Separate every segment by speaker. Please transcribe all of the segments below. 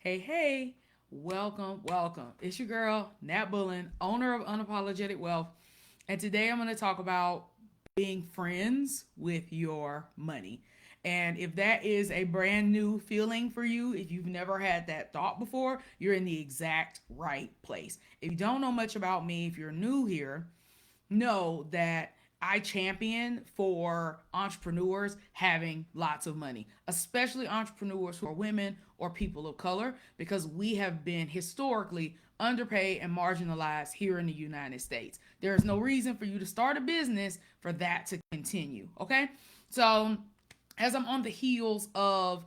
Speaker 1: Hey, welcome. It's your girl, Nat Bullen, owner of Unapologetic Wealth. And today I'm going to talk about being friends with your money. And if that is a brand new feeling for you, if you've never had that thought before, you're in the exact right place. If you don't know much about me, if you're new here, know that I champion for entrepreneurs having lots of money, especially entrepreneurs who are women or people of color, because we have been historically underpaid and marginalized here in the United States. There is no reason for you to start a business for that to continue. Okay. So, as I'm on the heels of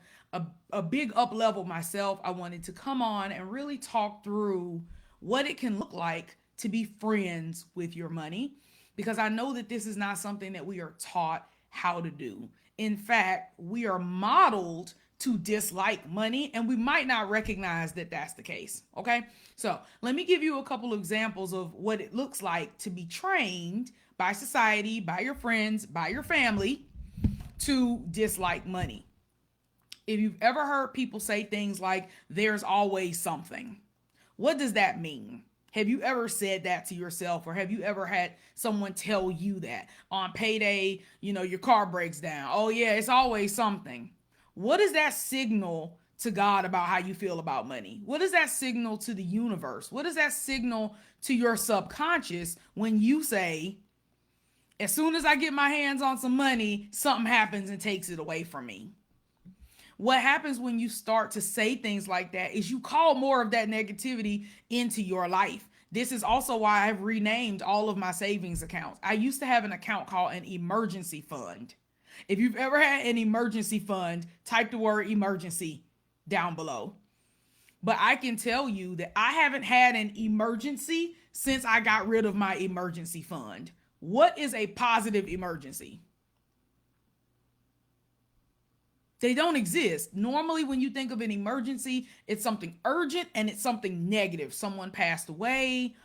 Speaker 1: a big up level myself, I wanted to come on and really talk through what it can look like to be friends with your money, because I know that this is not something that we are taught how to do. In fact, we are modeled to dislike money, and we might not recognize that that's the case. Okay, so let me give you a couple of examples of what it looks like to be trained by society, by your friends, by your family to dislike money. If you've ever heard people say things like, there's always something, what does that mean? Have you ever said that to yourself, or have you ever had someone tell you that on payday, your car breaks down? Oh, yeah, it's always something. What does that signal to God about how you feel about money? What does that signal to the universe? What does that signal to your subconscious when you say, as soon as I get my hands on some money, something happens and takes it away from me? What happens when you start to say things like that is you call more of that negativity into your life. This is also why I've renamed all of my savings accounts. I used to have an account called an emergency fund. If you've ever had an emergency fund, type the word emergency down below. But I can tell you that I haven't had an emergency since I got rid of my emergency fund. What is a positive emergency? They don't exist. Normally, when you think of an emergency, it's something urgent and it's something negative. Someone passed away,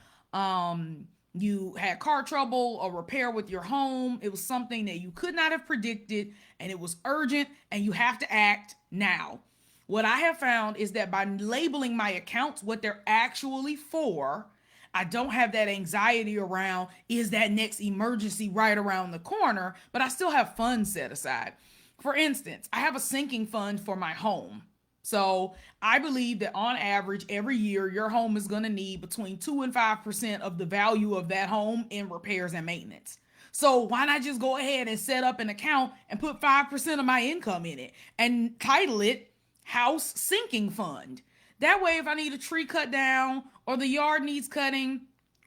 Speaker 1: you had car trouble or repair with your home. It was something that you could not have predicted, and it was urgent, and you have to act now. What I have found is that by labeling my accounts what they're actually for, I don't have that anxiety around, is that next emergency right around the corner, but I still have funds set aside. For instance, I have a sinking fund for my home. So I believe that on average, every year, your home is going to need between 2 and 5% of the value of that home in repairs and maintenance. So why not just go ahead and set up an account and put 5% of my income in it and title it House Sinking Fund? That way, if I need a tree cut down, or the yard needs cutting,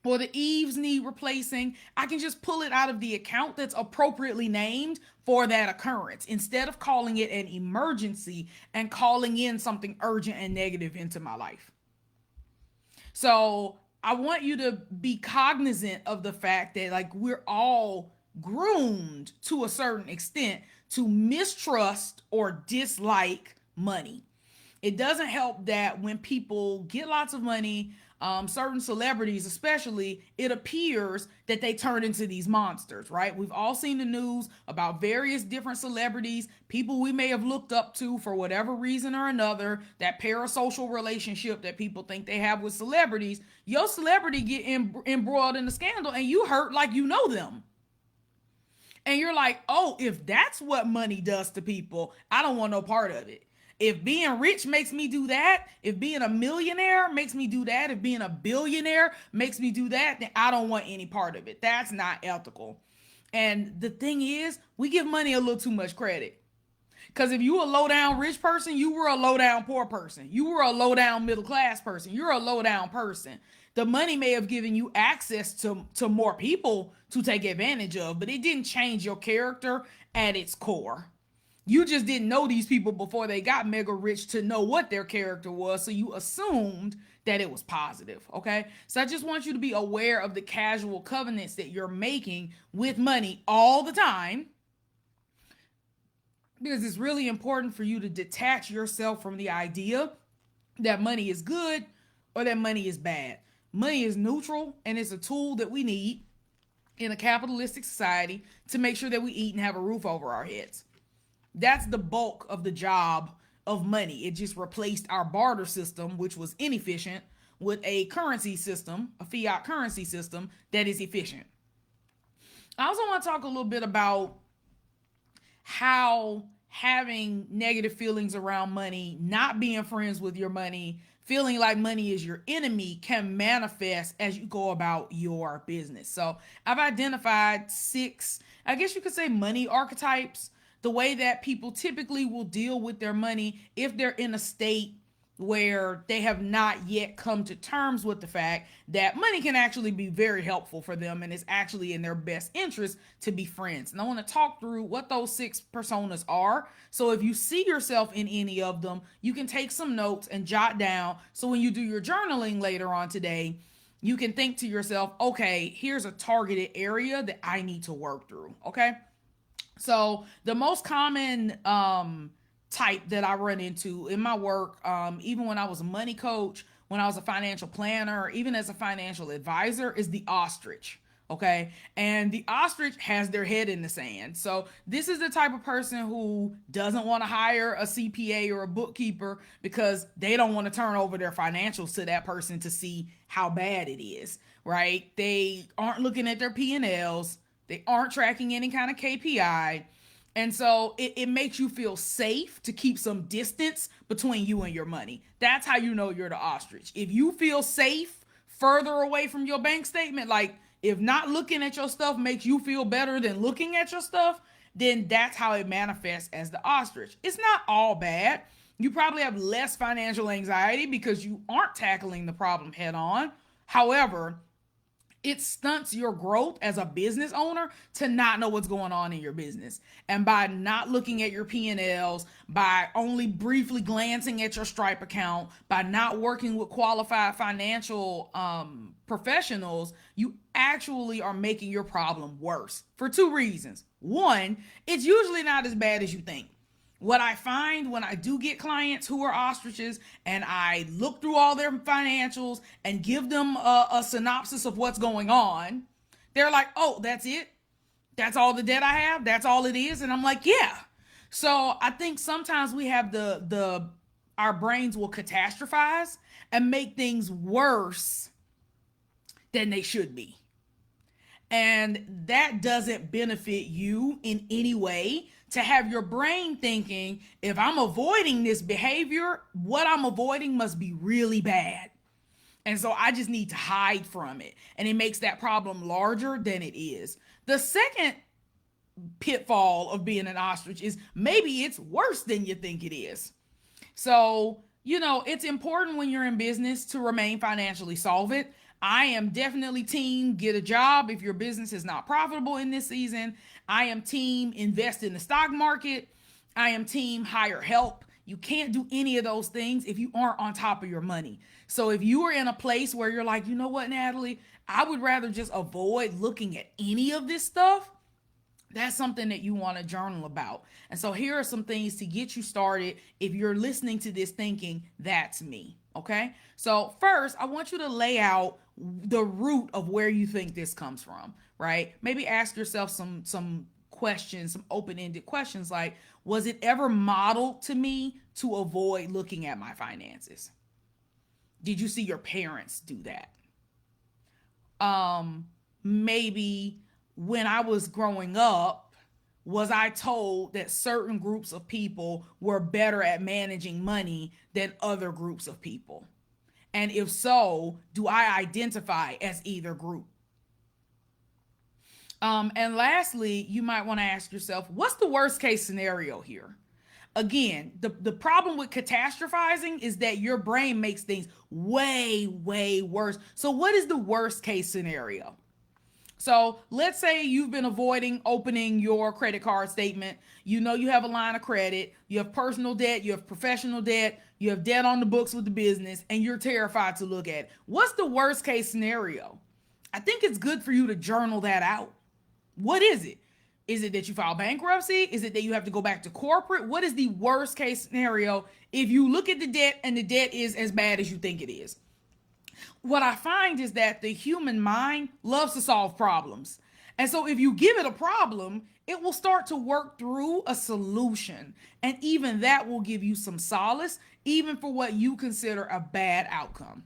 Speaker 1: or the eaves need replacing, I can just pull it out of the account that's appropriately named for that occurrence, instead of calling it an emergency and calling in something urgent and negative into my life. So I want you to be cognizant of the fact that, like, we're all groomed to a certain extent to mistrust or dislike money. It doesn't help that when people get lots of money, certain celebrities especially, it appears that they turn into these monsters, right? We've all seen the news about various different celebrities, people we may have looked up to for whatever reason or another, that parasocial relationship that people think they have with celebrities. Your celebrity get embroiled in the scandal and you hurt like you know them. And you're like, oh, if that's what money does to people, I don't want no part of it. If being rich makes me do that, if being a millionaire makes me do that, if being a billionaire makes me do that, then I don't want any part of it. That's not ethical. And the thing is, we give money a little too much credit. Because if you a low down rich person, you were a low down poor person. You were a low down middle class person. You're a low down person. The money may have given you access to more people to take advantage of, but it didn't change your character at its core. You just didn't know these people before they got mega rich to know what their character was, so you assumed that it was positive, okay? So I just want you to be aware of the casual covenants that you're making with money all the time, because it's really important for you to detach yourself from the idea that money is good or that money is bad. Money is neutral, and it's a tool that we need in a capitalistic society to make sure that we eat and have a roof over our heads. That's the bulk of the job of money. It just replaced our barter system, which was inefficient, with a currency system, a fiat currency system that is efficient. I also want to talk a little bit about how having negative feelings around money, not being friends with your money, feeling like money is your enemy can manifest as you go about your business. So I've identified 6, I guess you could say, money archetypes, the way that people typically will deal with their money if they're in a state where they have not yet come to terms with the fact that money can actually be very helpful for them and it's actually in their best interest to be friends. And I want to talk through what those 6 personas are. So if you see yourself in any of them, you can take some notes and jot down. So when you do your journaling later on today, you can think to yourself, okay, here's a targeted area that I need to work through. Okay. So the most common type that I run into in my work, even when I was a money coach, when I was a financial planner, even as a financial advisor, is the ostrich. Okay. And the ostrich has their head in the sand. So this is the type of person who doesn't want to hire a CPA or a bookkeeper because they don't want to turn over their financials to that person to see how bad it is, right? They aren't looking at their P&Ls. They aren't tracking any kind of KPI. And so it makes you feel safe to keep some distance between you and your money. That's how you know you're the ostrich. If you feel safe further away from your bank statement, like if not looking at your stuff makes you feel better than looking at your stuff, then that's how it manifests as the ostrich. It's not all bad. You probably have less financial anxiety because you aren't tackling the problem head on. However, it stunts your growth as a business owner to not know what's going on in your business. And by not looking at your P&Ls, by only briefly glancing at your Stripe account, by not working with qualified financial professionals, you actually are making your problem worse for 2 reasons. One, it's usually not as bad as you think. What I find when I do get clients who are ostriches and I look through all their financials and give them a synopsis of what's going on, they're like, oh, that's it? That's all the debt I have? That's all it is? And I'm like, yeah. So I think sometimes we have our brains will catastrophize and make things worse than they should be. And that doesn't benefit you in any way. To have your brain thinking, if I'm avoiding this behavior, what I'm avoiding must be really bad. And so I just need to hide from it. And it makes that problem larger than it is. The second pitfall of being an ostrich is maybe it's worse than you think it is. So, it's important when you're in business to remain financially solvent. I am definitely team get a job if your business is not profitable in this season. I am team invest in the stock market. I am team hire help. You can't do any of those things if you aren't on top of your money. So if you are in a place where you're like, you know what, Natalie, I would rather just avoid looking at any of this stuff, that's something that you want to journal about. And so here are some things to get you started if you're listening to this thinking, that's me. Okay. So first, I want you to lay out the root of where you think this comes from, right? Maybe ask yourself some questions, some open-ended questions like, was it ever modeled to me to avoid looking at my finances? Did you see your parents do that? Maybe when I was growing up, was I told that certain groups of people were better at managing money than other groups of people? And if so, do I identify as either group? And lastly, you might want to ask yourself, what's the worst case scenario here? Again, the problem with catastrophizing is that your brain makes things way, way worse. So what is the worst case scenario? So let's say you've been avoiding opening your credit card statement. You know you have a line of credit, you have personal debt, you have professional debt, you have debt on the books with the business, and you're terrified to look at it. What's the worst case scenario? I think it's good for you to journal that out. What is it? Is it that you file bankruptcy? Is it that you have to go back to corporate? What is the worst case scenario if you look at the debt and the debt is as bad as you think it is? What I find is that the human mind loves to solve problems. And so if you give it a problem, it will start to work through a solution. And even that will give you some solace, even for what you consider a bad outcome.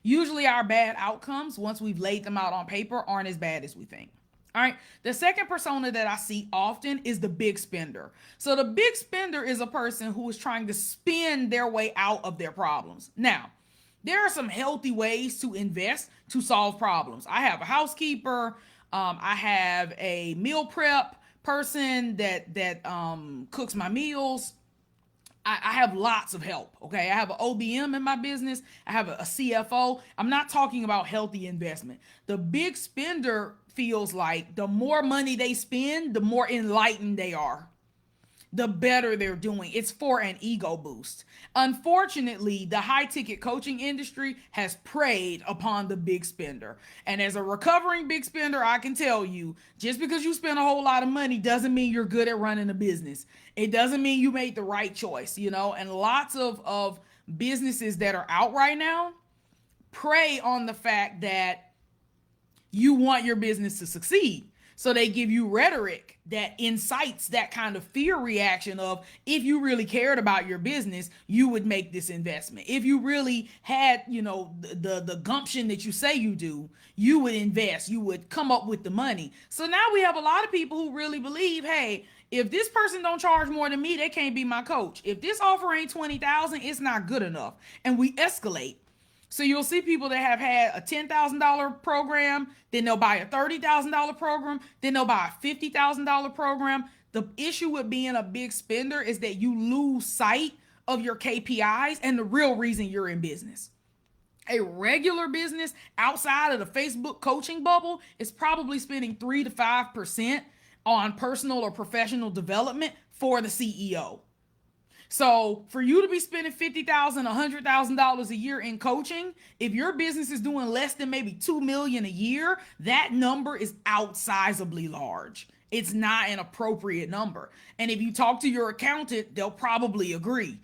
Speaker 1: Usually, our bad outcomes, once we've laid them out on paper, aren't as bad as we think. All right. The second persona that I see often is the big spender. So, the big spender is a person who is trying to spend their way out of their problems. Now, there are some healthy ways to invest to solve problems. I have a housekeeper. I have a meal prep person that cooks my meals. I have lots of help. Okay. I have an OBM in my business. I have a CFO. I'm not talking about healthy investment. The big spender feels like the more money they spend, the more enlightened they are, the better they're doing. It's for an ego boost. Unfortunately, the high ticket coaching industry has preyed upon the big spender. And as a recovering big spender, I can tell you, just because you spend a whole lot of money doesn't mean you're good at running a business. It doesn't mean you made the right choice, and lots of businesses that are out right now prey on the fact that you want your business to succeed. So they give you rhetoric that incites that kind of fear reaction of, if you really cared about your business, you would make this investment. If you really had, the gumption that you say you do, you would invest, you would come up with the money. So now we have a lot of people who really believe, hey, if this person don't charge more than me, they can't be my coach. If this offer ain't $20,000, it's not good enough. And we escalate. So you'll see people that have had a $10,000 program, then they'll buy a $30,000 program, then they'll buy a $50,000 program. The issue with being a big spender is that you lose sight of your KPIs and the real reason you're in business. A regular business outside of the Facebook coaching bubble is probably spending 3 to 5% on personal or professional development for the CEO. So for you to be spending $50,000, $100,000 a year in coaching, if your business is doing less than maybe $2 million a year, that number is outsizably large. It's not an appropriate number. And if you talk to your accountant, they'll probably agree.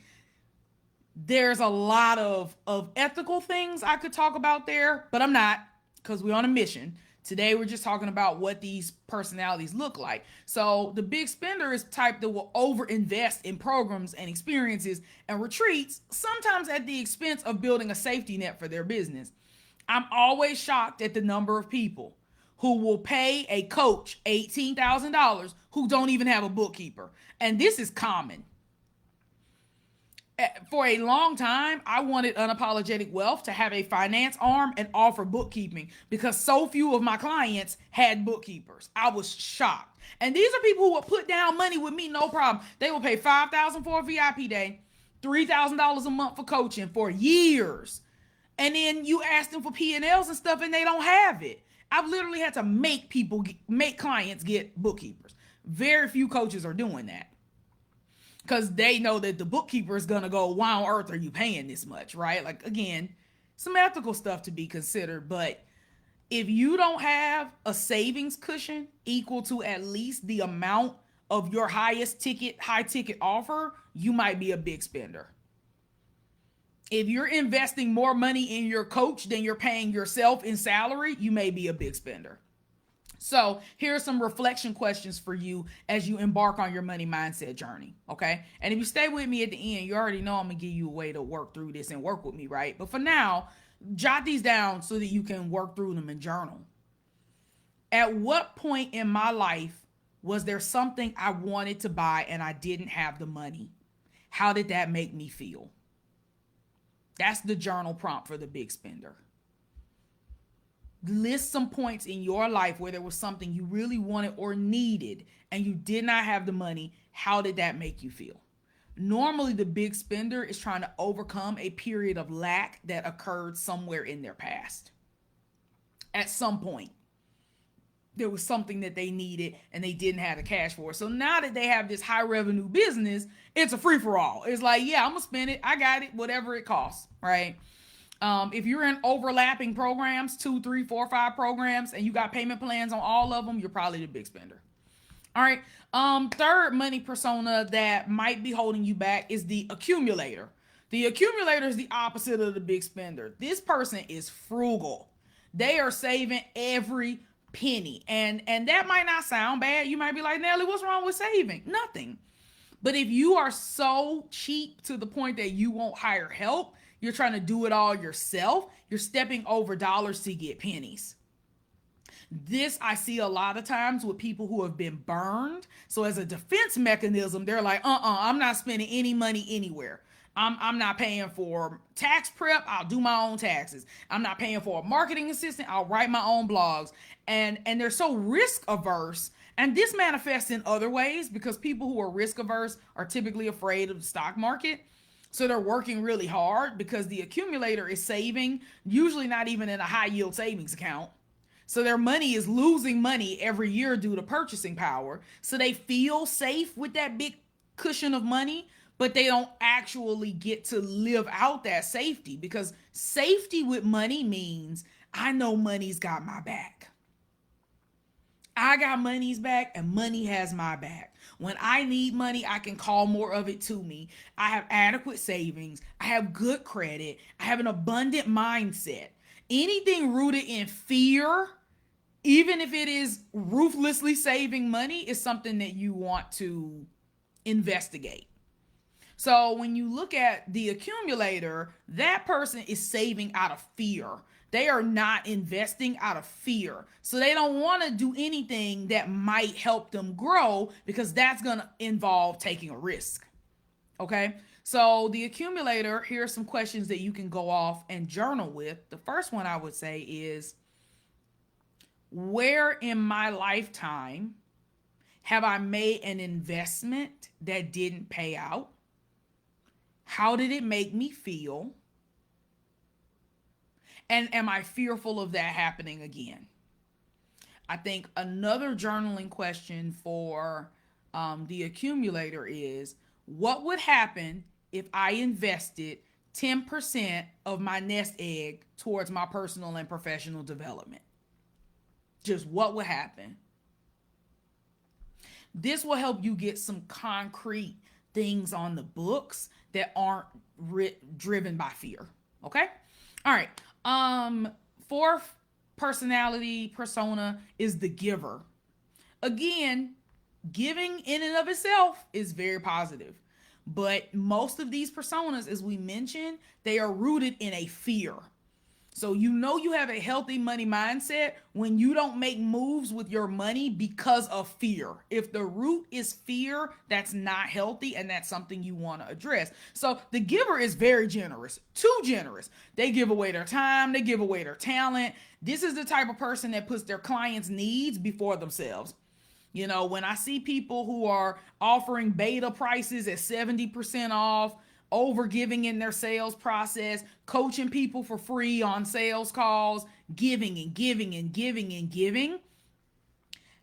Speaker 1: There's a lot of ethical things I could talk about there, but I'm not, because we're on a mission. Today, we're just talking about what these personalities look like. So the big spender is the type that will overinvest in programs and experiences and retreats, sometimes at the expense of building a safety net for their business. I'm always shocked at the number of people who will pay a coach $18,000 who don't even have a bookkeeper. And this is common. For a long time, I wanted Unapologetic Wealth to have a finance arm and offer bookkeeping because so few of my clients had bookkeepers. I was shocked. And these are people who would put down money with me, no problem. They will pay $5,000 for a VIP day, $3,000 a month for coaching for years. And then you ask them for P&Ls and stuff and they don't have it. I've literally had to make clients get bookkeepers. Very few coaches are doing that, because they know that the bookkeeper is going to go, why on earth are you paying this much, right? Like, again, some ethical stuff to be considered. But if you don't have a savings cushion equal to at least the amount of your high ticket offer, you might be a big spender. If you're investing more money in your coach than you're paying yourself in salary, you may be a big spender. So here are some reflection questions for you as you embark on your money mindset journey, okay? And if you stay with me at the end, you already know I'm going to give you a way to work through this and work with me, right? But for now, jot these down so that you can work through them and journal. At what point in my life was there something I wanted to buy and I didn't have the money? How did that make me feel? That's the journal prompt for the big spender. List some points in your life where there was something you really wanted or needed and you did not have the money. How did that make you feel? Normally, the big spender is trying to overcome a period of lack that occurred somewhere in their past. At some point, there was something that they needed and they didn't have the cash for. So now that they have this high revenue business, it's a free for all. It's like, yeah, I'm gonna spend it. I got it, whatever it costs, right? If you're in overlapping programs, 2, 3, 4, 5 programs, and you got payment plans on all of them, you're probably the big spender. All right. Third money persona that might be holding you back is the accumulator. The accumulator is the opposite of the big spender. This person is frugal. They are saving every penny. And that might not sound bad. You might be like, Nelly, what's wrong with saving? Nothing. But if you are so cheap to the point that you won't hire help, you're trying to do it all yourself, you're stepping over dollars to get pennies. This I see a lot of times with people who have been burned. So as a defense mechanism, they're like, I'm not spending any money anywhere. I'm not paying for tax prep. I'll do my own taxes. I'm not paying for a marketing assistant. I'll write my own blogs. And they're so risk averse. And this manifests in other ways because people who are risk averse are typically afraid of the stock market. So they're working really hard because the accumulator is saving, usually not even in a high yield savings account. So their money is losing money every year due to purchasing power. So they feel safe with that big cushion of money, but they don't actually get to live out that safety, because safety with money means I know money's got my back. I got money's back and money has my back. When I need money, I can call more of it to me. I have adequate savings. I have good credit. I have an abundant mindset. Anything rooted in fear, even if it is ruthlessly saving money, is something that you want to investigate. So when you look at the accumulator, that person is saving out of fear. They are not investing out of fear. So they don't want to do anything that might help them grow because that's going to involve taking a risk. Okay? So the accumulator, here are some questions that you can go off and journal with. The first one I would say is, where in my lifetime have I made an investment that didn't pay out? How did it make me feel? And am I fearful of that happening again? I think another journaling question for the accumulator is, what would happen if I invested 10% of my nest egg towards my personal and professional development? Just what would happen? This will help you get some concrete things on the books that aren't driven by fear. Okay? All right. Fourth personality persona is the giver. Again, giving in and of itself is very positive. But most of these personas, as we mentioned, they are rooted in a fear. So you know you have a healthy money mindset when you don't make moves with your money because of fear. If the root is fear, that's not healthy, and that's something you want to address. So the giver is very generous, too generous. They give away their time, they give away their talent. This is the type of person that puts their clients' needs before themselves. You know, when I see people who are offering beta prices at 70% off, over giving in their sales process, coaching people for free on sales calls, giving and giving and giving and giving.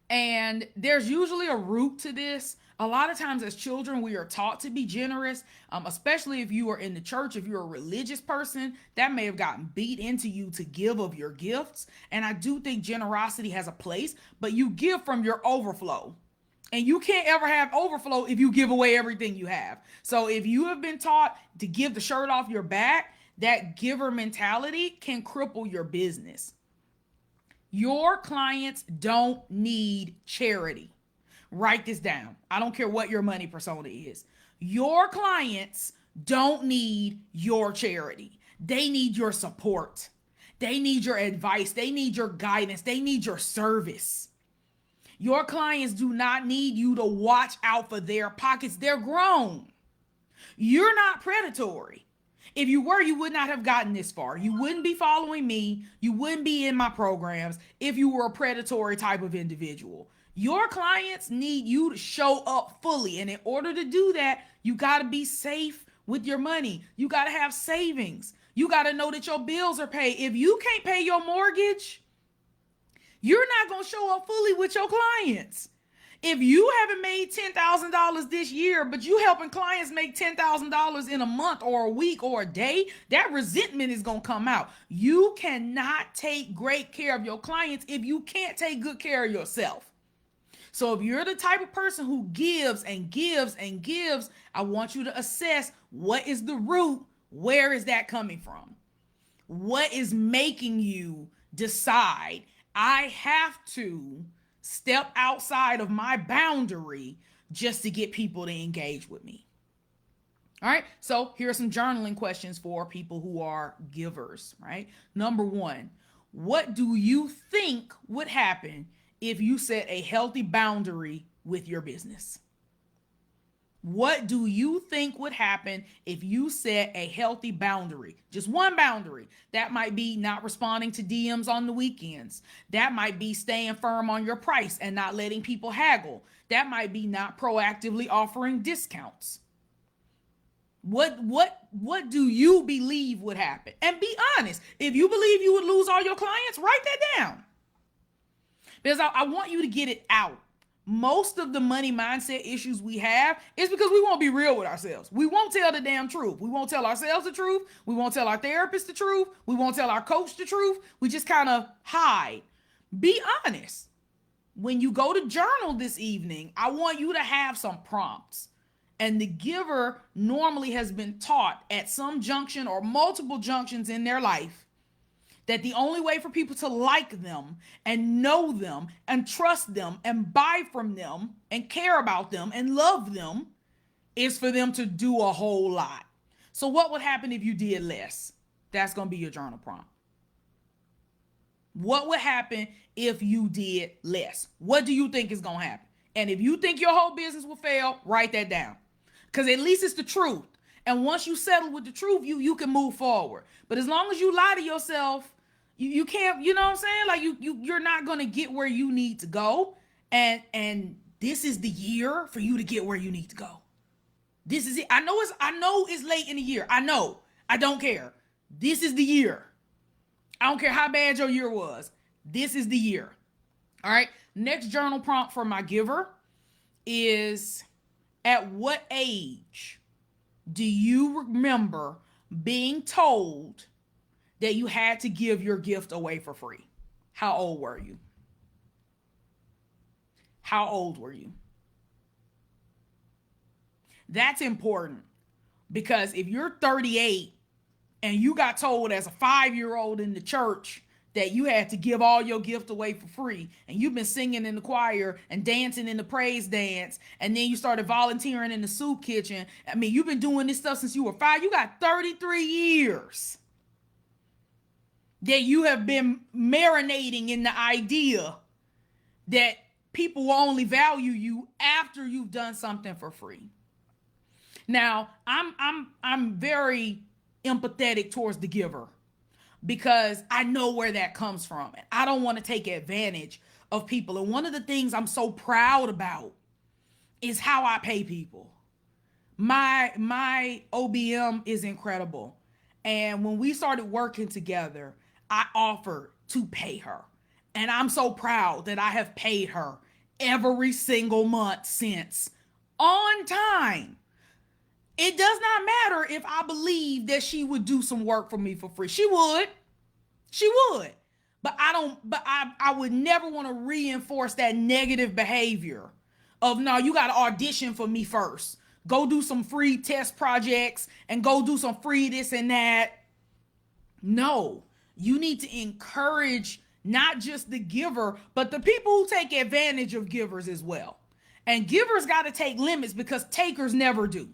Speaker 1: And there's usually a root to this. A lot of times as children, we are taught to be generous, especially if you are in the church. If you're a religious person, that may have gotten beat into you to give of your gifts. And I do think generosity has a place, but you give from your overflow. And you can't ever have overflow if you give away everything you have. So if you have been taught to give the shirt off your back, that giver mentality can cripple your business. Your clients don't need charity. Write this down. I don't care what your money persona is. Your clients don't need your charity. They need your support. They need your advice. They need your guidance. They need your service. Your clients do not need you to watch out for their pockets. They're grown. You're not predatory. If you were, you would not have gotten this far. You wouldn't be following me. You wouldn't be in my programs if you were a predatory type of individual. Your clients need you to show up fully. And in order to do that, you got to be safe with your money. You got to have savings. You got to know that your bills are paid. If you can't pay your mortgage, you're not going to show up fully with your clients. If you haven't made $10,000 this year, but you helping clients make $10,000 in a month or a week or a day, that resentment is going to come out. You cannot take great care of your clients if you can't take good care of yourself. So if you're the type of person who gives and gives and gives, I want you to assess, what is the root? Where is that coming from? What is making you decide, I have to step outside of my boundary just to get people to engage with me. All right, so here are some journaling questions for people who are givers, right? Number one, what do you think would happen if you set a healthy boundary with your business? What do you think would happen if you set a healthy boundary? Just one boundary. That might be not responding to DMs on the weekends. That might be staying firm on your price and not letting people haggle. That might be not proactively offering discounts. What do you believe would happen? And be honest. If you believe you would lose all your clients, write that down. Because I want you to get it out. Most of the money mindset issues we have is because we won't be real with ourselves. We won't tell the damn truth. We won't tell ourselves the truth. We won't tell our therapist the truth. We won't tell our coach the truth. We just kind of hide. Be honest. When you go to journal this evening, I want you to have some prompts. And the giver normally has been taught at some junction or multiple junctions in their life that the only way for people to like them and know them and trust them and buy from them and care about them and love them is for them to do a whole lot. So what would happen if you did less? That's going to be your journal prompt. What would happen if you did less? What do you think is going to happen? And if you think your whole business will fail, write that down. Because at least it's the truth. And once you settle with the truth, you can move forward. But as long as you lie to yourself, you can't, you know what I'm saying? Like you're not going to get where you need to go. And this is the year for you to get where you need to go. This is it. I know it's late in the year. I know. I don't care. This is the year. I don't care how bad your year was. This is the year. All right. Next journal prompt for my giver is, at what age do you remember being told that you had to give your gift away for free? How old were you? How old were you? That's important, because if you're 38 and you got told as a 5-year-old in the church that you had to give all your gift away for free, and you've been singing in the choir and dancing in the praise dance, and then you started volunteering in the soup kitchen. I mean, you've been doing this stuff since you were 5. You got 33 years that you have been marinating in the idea that people will only value you after you've done something for free. Now, I'm very empathetic towards the giver, because I know where that comes from. And I don't want to take advantage of people. And one of the things I'm so proud about is how I pay people. My OBM is incredible. And when we started working together, I offered to pay her. And I'm so proud that I have paid her every single month since, on time. It does not matter if I believe that she would do some work for me for free. She would. But I would never want to reinforce that negative behavior of, no, you got to audition for me first. Go do some free test projects and go do some free this and that. No, you need to encourage not just the giver, but the people who take advantage of givers as well. And givers got to take limits, because takers never do.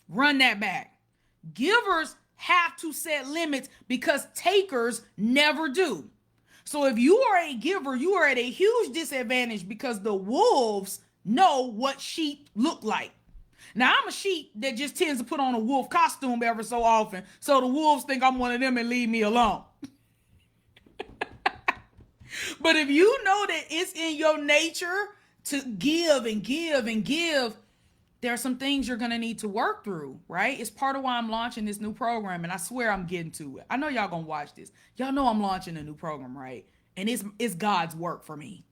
Speaker 1: Run that back. Givers have to set limits, because takers never do. So if you are a giver, you are at a huge disadvantage, because the wolves know what sheep look like. Now, I'm a sheep that just tends to put on a wolf costume ever so often, so the wolves think I'm one of them and leave me alone. But if you know that it's in your nature to give and give and give, there are some things you're going to need to work through, right? It's part of why I'm launching this new program, and I swear I'm getting to it. I know y'all going to watch this. Y'all know I'm launching a new program, right? And it's God's work for me.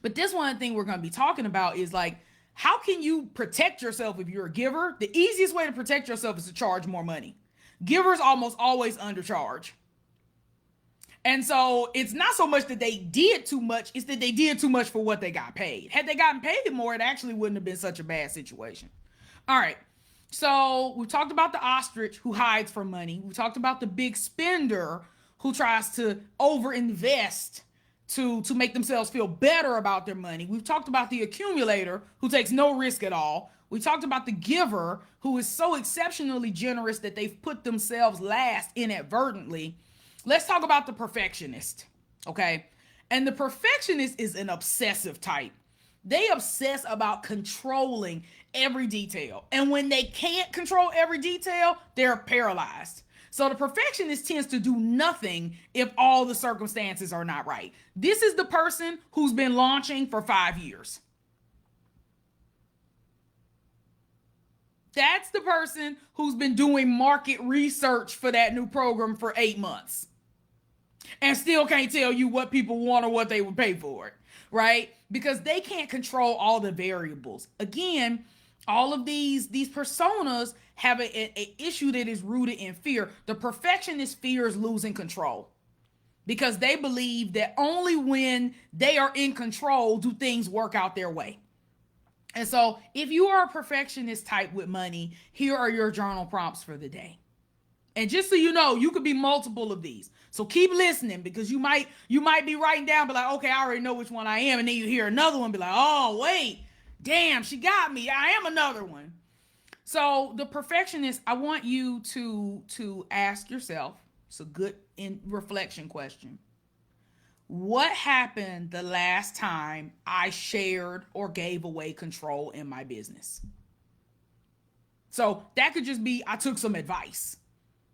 Speaker 1: But this one thing we're going to be talking about is, like, how can you protect yourself if you're a giver? The easiest way to protect yourself is to charge more money. Givers almost always undercharge. And so it's not so much that they did too much, it's that they did too much for what they got paid. Had they gotten paid more, it actually wouldn't have been such a bad situation. All right. So we talked about the ostrich who hides for money. We talked about the big spender who tries to overinvest to make themselves feel better about their money. We've talked about the accumulator who takes no risk at all. We talked about the giver who is so exceptionally generous that they've put themselves last inadvertently. Let's talk about the perfectionist, okay? And the perfectionist is an obsessive type. They obsess about controlling every detail. And when they can't control every detail, they're paralyzed. So the perfectionist tends to do nothing if all the circumstances are not right. This is the person who's been launching for 5 years. That's the person who's been doing market research for that new program for 8 months and still can't tell you what people want or what they would pay for it, right? Because they can't control all the variables. Again, all of these personas have an issue that is rooted in fear. The perfectionist fears losing control because they believe that only when they are in control do things work out their way. And so if you are a perfectionist type with money, here are your journal prompts for the day. And just so you know, you could be multiple of these. So keep listening because you might be writing down, be like, okay, I already know which one I am. And then you hear another one, be like, oh, wait, damn, she got me. I am another one. So the perfectionist, I want you to ask yourself, it's a good reflection question. What happened the last time I shared or gave away control in my business? So that could just be, I took some advice.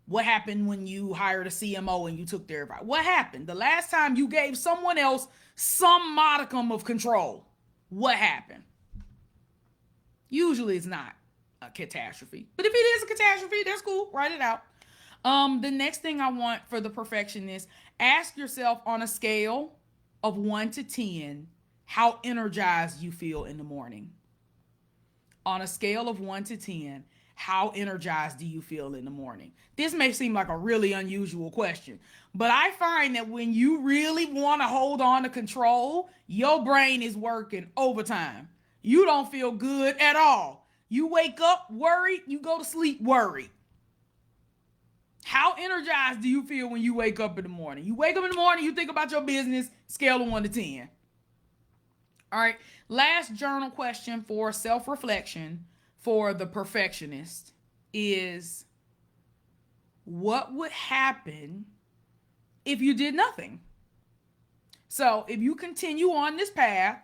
Speaker 1: What happened when you hired a CMO and you took their advice? What happened the last time you gave someone else some modicum of control? What happened? Usually it's not a catastrophe, but if it is a catastrophe, that's cool. Write it out. The next thing I want for the perfectionist, ask yourself on a scale of 1 to 10, how energized you feel in the morning. On a scale of 1 to 10, how energized do you feel in the morning? This may seem like a really unusual question, but I find that when you really want to hold on to control, your brain is working overtime. You don't feel good at all. You wake up worried, you go to sleep worried. How energized do you feel when you wake up in the morning? You wake up in the morning, you think about your business, scale of 1 to 10. All right, last journal question for self-reflection for the perfectionist is, what would happen if you did nothing? So if you continue on this path,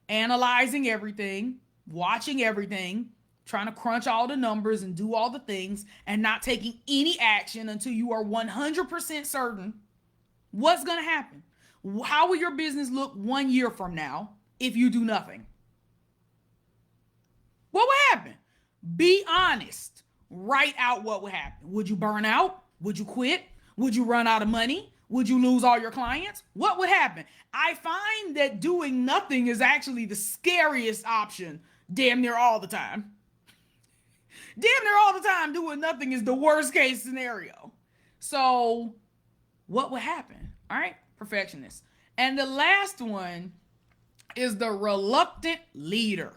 Speaker 1: analyzing everything, watching everything, trying to crunch all the numbers and do all the things and not taking any action until you are 100% certain, what's going to happen? How will your business look 1 year from now if you do nothing? What would happen? Be honest. Write out what would happen. Would you burn out? Would you quit? Would you run out of money? Would you lose all your clients? What would happen? I find that doing nothing is actually the scariest option damn near all the time. Damn near all the time, doing nothing is the worst case scenario. So what would happen? All right, perfectionist. And the last one is the reluctant leader.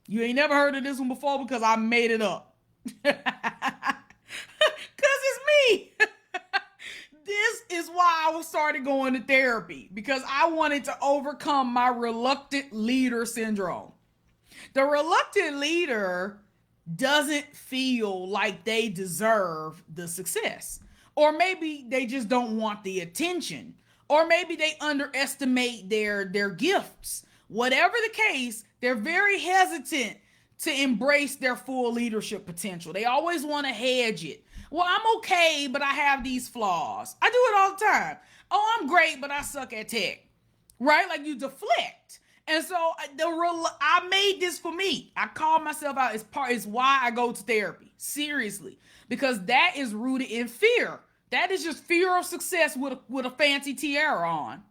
Speaker 1: You ain't never heard of this one before because I made it up. Because it's me. This is why I started going to therapy, because I wanted to overcome my reluctant leader syndrome. The reluctant leader doesn't feel like they deserve the success. Or maybe they just don't want the attention. Or maybe they underestimate their gifts. Whatever the case, they're very hesitant to embrace their full leadership potential. They always want to hedge it. Well, I'm okay, but I have these flaws. I do it all the time. Oh, I'm great, but I suck at tech. Right? Like you deflect. And so I made this for me. I call myself out. It's why I go to therapy. Seriously. Because that is rooted in fear. That is just fear of success with a fancy tiara on.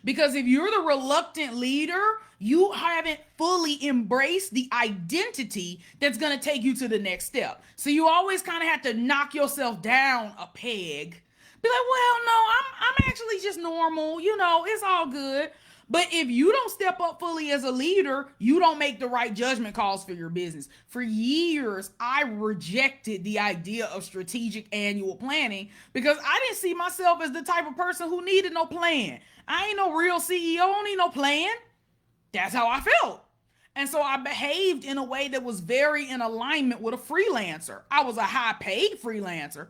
Speaker 1: Because if you're the reluctant leader, you haven't fully embraced the identity that's going to take you to the next step. So you always kind of have to knock yourself down a peg. Be like, well, no, I'm actually just normal. You know, it's all good. But if you don't step up fully as a leader, you don't make the right judgment calls for your business. For years, I rejected the idea of strategic annual planning because I didn't see myself as the type of person who needed no plan. I ain't no real CEO, I don't need no plan. That's how I felt. And so I behaved in a way that was very in alignment with a freelancer. I was a high paid freelancer.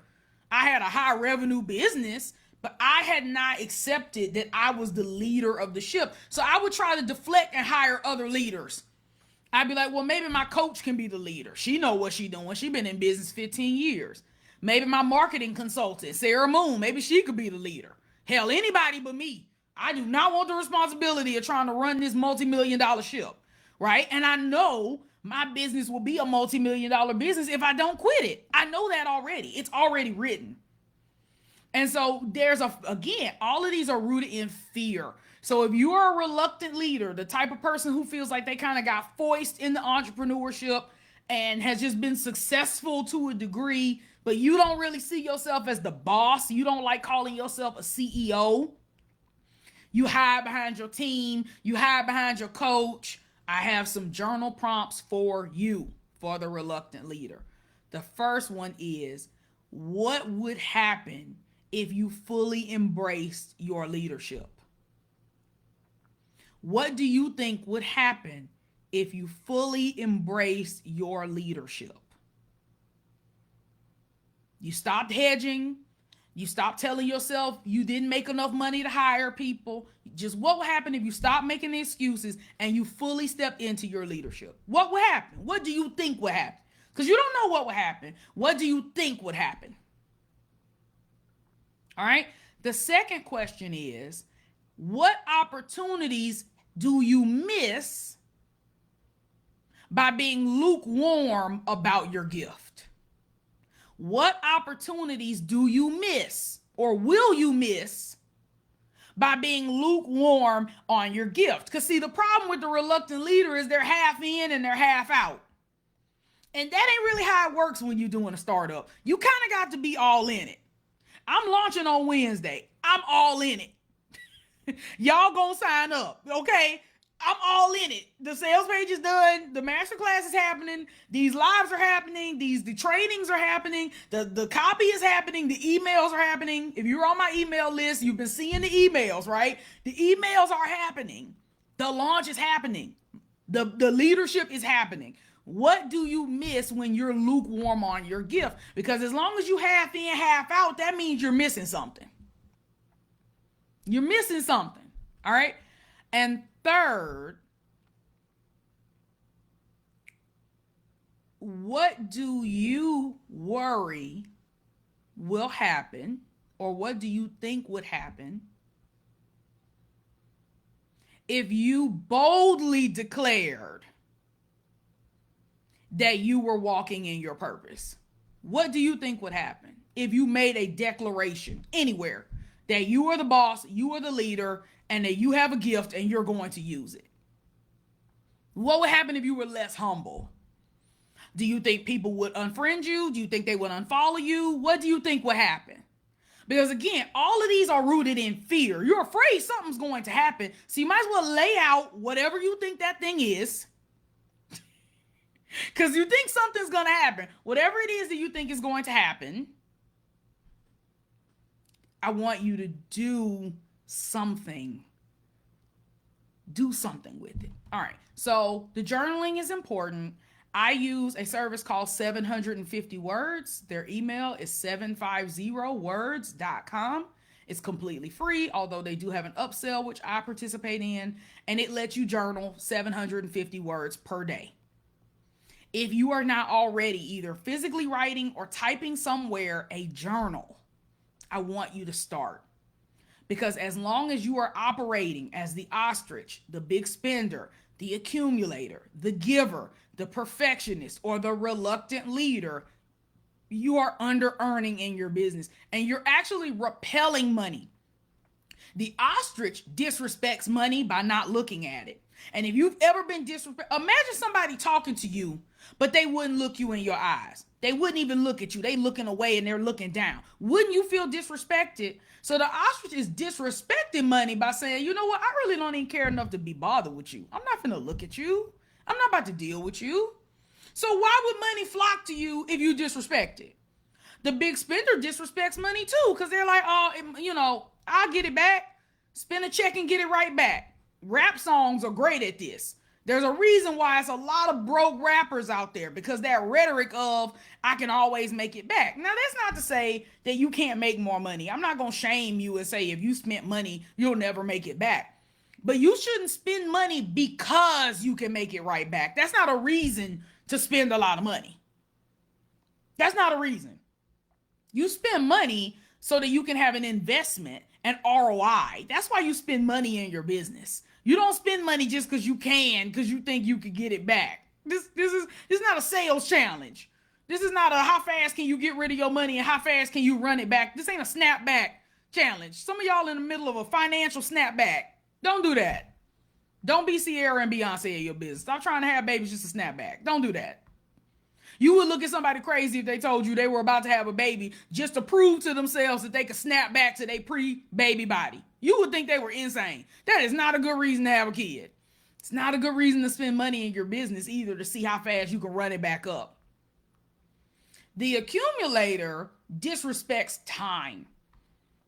Speaker 1: I had a high revenue business, but I had not accepted that I was the leader of the ship. So I would try to deflect and hire other leaders. I'd be like, well, maybe my coach can be the leader. She know what she doing. She been in business 15 years. Maybe my marketing consultant, Sarah Moon, maybe she could be the leader. Hell, anybody but me. I do not want the responsibility of trying to run this multi-million-dollar ship, right? And I know my business will be a multi-million-dollar business if I don't quit it. I know that already. It's already written. And so again, all of these are rooted in fear. So if you are a reluctant leader, the type of person who feels like they kind of got foisted into entrepreneurship and has just been successful to a degree, but you don't really see yourself as the boss, you don't like calling yourself a CEO, you hide behind your team, you hide behind your coach, I have some journal prompts for you, for the reluctant leader. The first one is, what would happen if you fully embraced your leadership? What do you think would happen if you fully embraced your leadership? You stopped hedging. You stopped telling yourself you didn't make enough money to hire people. Just what would happen if you stopped making the excuses and you fully stepped into your leadership? What would happen? What do you think would happen? Because you don't know what would happen. What do you think would happen? All right. The second question is, what opportunities do you miss by being lukewarm about your gift? What opportunities do you miss or will you miss by being lukewarm on your gift? Because see, the problem with the reluctant leader is they're half in and they're half out. And that ain't really how it works when you're doing a startup. You kind of got to be all in it. I'm launching on Wednesday. I'm all in it. Y'all gonna sign up, okay? I'm all in it. The sales page is done. The masterclass is happening. These lives are happening. The trainings are happening. The copy is happening. The emails are happening. If you're on my email list, you've been seeing the emails, right? The emails are happening. The launch is happening. The leadership is happening. What do you miss when you're lukewarm on your gift? Because as long as you half in, half out, that means you're missing something. You're missing something. All right. And third, what do you worry will happen, or what do you think would happen if you boldly declared that you were walking in your purpose? What do you think would happen if you made a declaration anywhere that you are the boss, you are the leader, and that you have a gift and you're going to use it? What would happen if you were less humble? Do you think people would unfriend you? Do you think they would unfollow you? What do you think would happen? Because again, all of these are rooted in fear. You're afraid something's going to happen. So you might as well lay out whatever you think that thing is. Because you think something's going to happen. Whatever it is that you think is going to happen, I want you to do something. Do something with it. All right. So the journaling is important. I use a service called 750 Words. Their email is 750words.com. It's completely free, although they do have an upsell, which I participate in, and it lets you journal 750 words per day. If you are not already either physically writing or typing somewhere a journal, I want you to start. Because as long as you are operating as the ostrich, the big spender, the accumulator, the giver, the perfectionist, or the reluctant leader, you are under earning in your business and you're actually repelling money. The ostrich disrespects money by not looking at it. And if you've ever been disrespectful, imagine somebody talking to you, but they wouldn't look you in your eyes. They wouldn't even look at you. They looking away and they're looking down. Wouldn't you feel disrespected? So the ostrich is disrespecting money by saying, you know what? I really don't even care enough to be bothered with you. I'm not gonna look at you. I'm not about to deal with you. So why would money flock to you if you disrespect it? The big spender disrespects money too, because they're like, oh, I'll get it back. Spend a check and get it right back. Rap songs are great at this. There's a reason why it's a lot of broke rappers out there, because that rhetoric of I can always make it back. Now, that's not to say that you can't make more money. I'm not going to shame you and say if you spent money, you'll never make it back. But you shouldn't spend money because you can make it right back. That's not a reason to spend a lot of money. That's not a reason. You spend money so that you can have an investment, an ROI. That's why you spend money in your business. You don't spend money just because you can, because you think you could get it back. This is not a sales challenge. This is not a how fast can you get rid of your money and how fast can you run it back. This ain't a snapback challenge. Some of y'all in the middle of a financial snapback. Don't do that. Don't be Sierra and Beyonce in your business. Stop trying to have babies just to snap back. Don't do that. You would look at somebody crazy if they told you they were about to have a baby just to prove to themselves that they could snap back to their pre-baby body. You would think they were insane. That is not a good reason to have a kid. It's not a good reason to spend money in your business either, to see how fast you can run it back up. The accumulator disrespects time.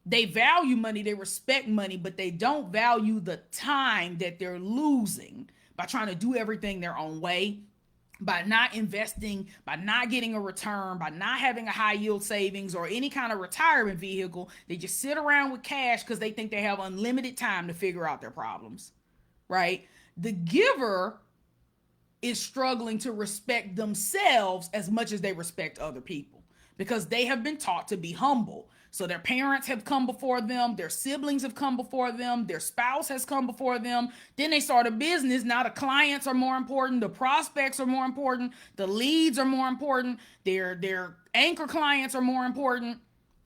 Speaker 1: They value money, they respect money, but they don't value the time that they're losing by trying to do everything their own way, by not investing, by not getting a return, by not having a high yield savings or any kind of retirement vehicle. They just sit around with cash because they think they have unlimited time to figure out their problems, right? The giver is struggling to respect themselves as much as they respect other people, because they have been taught to be humble. So their parents have come before them, their siblings have come before them, their spouse has come before them. Then they start a business. Now the clients are more important, the prospects are more important, the leads are more important, their anchor clients are more important.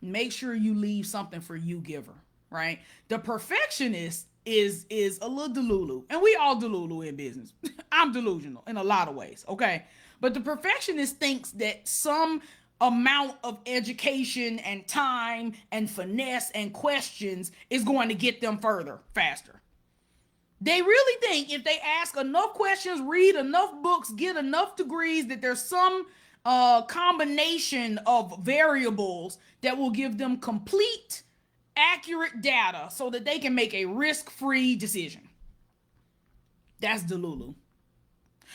Speaker 1: Make sure you leave something for you, giver, right? The perfectionist is a little delulu, and we all delulu in business. I'm delusional in a lot of ways, okay? But the perfectionist thinks that some amount of education and time and finesse and questions is going to get them further faster. They really think if they ask enough questions, read enough books, get enough degrees, that there's some combination of variables that will give them complete, accurate data so that they can make a risk-free decision. That's Delulu.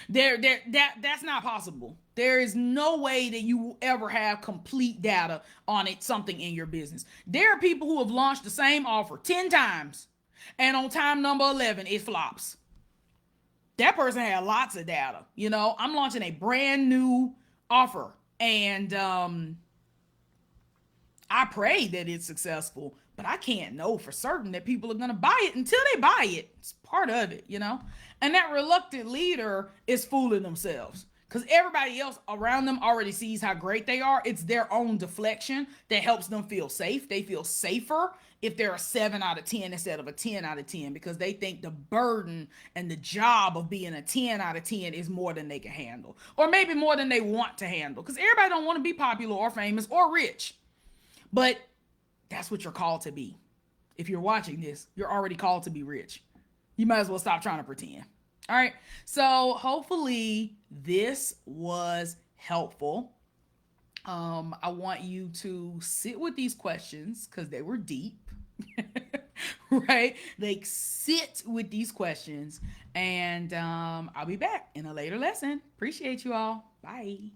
Speaker 1: That's not possible. There is no way that you will ever have complete data on something in your business. There are people who have launched the same offer 10 times, and on time number 11, it flops. That person had lots of data. I'm launching a brand new offer, and I pray that it's successful, but I can't know for certain that people are going to buy it until they buy it. It's part of it, And that reluctant leader is fooling themselves, because everybody else around them already sees how great they are. It's their own deflection that helps them feel safe. They feel safer if they're a 7 out of 10 instead of a 10 out of 10, because they think the burden and the job of being a 10 out of 10 is more than they can handle, or maybe more than they want to handle, because everybody don't want to be popular or famous or rich. But that's what you're called to be. If you're watching this, you're already called to be rich. You might as well stop trying to pretend. All right. So hopefully this was helpful. I want you to sit with these questions because they were deep, right? Like, sit with these questions, and I'll be back in a later lesson. Appreciate you all. Bye.